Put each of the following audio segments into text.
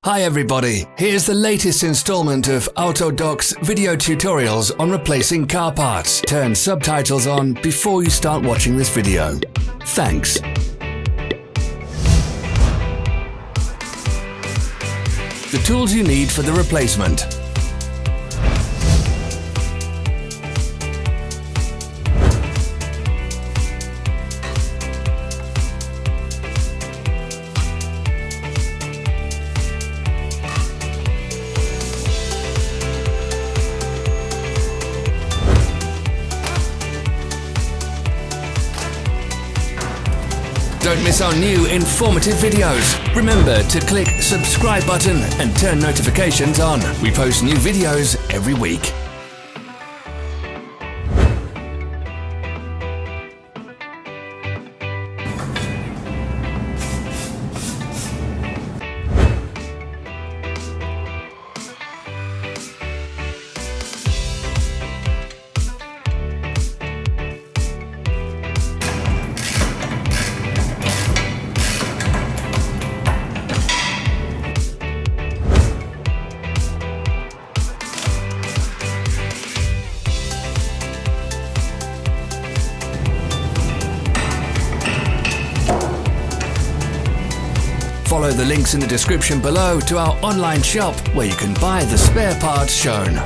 Hi everybody, here's the latest installment of Autodoc's video tutorials on replacing car parts. Turn subtitles on before you start watching this video. Thanks. The tools you need for the replacement. Don't miss our new informative videos. Remember to click subscribe button and turn notifications on. We post new videos every week. Follow the links in the description below to our online shop where you can buy the spare parts shown.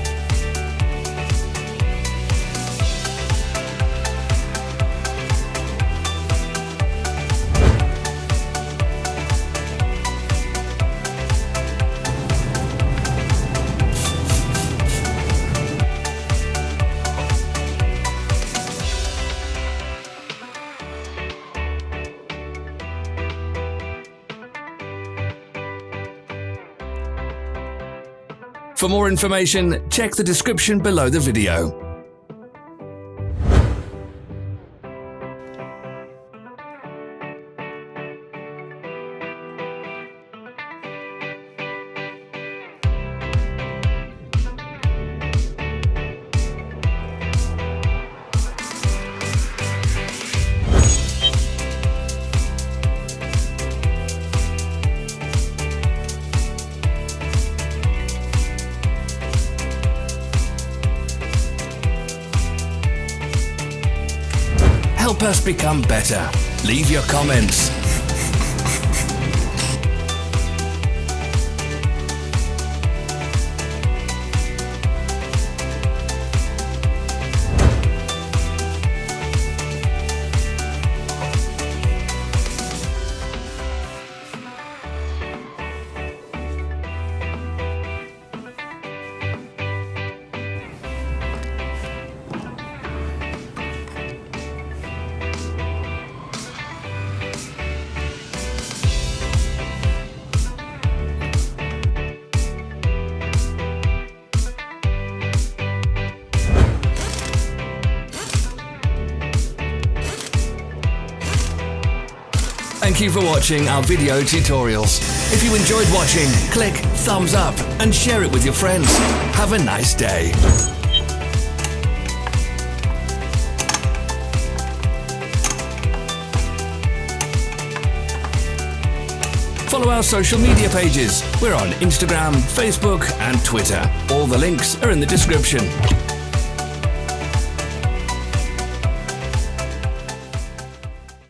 For more information, check the description below the video. Help us become better. Leave your comments. Thank you for watching our video tutorials. If you enjoyed watching, click thumbs up and share it with your friends. Have a nice day. Follow our social media pages. We're on Instagram, Facebook and Twitter. All the links are in the description.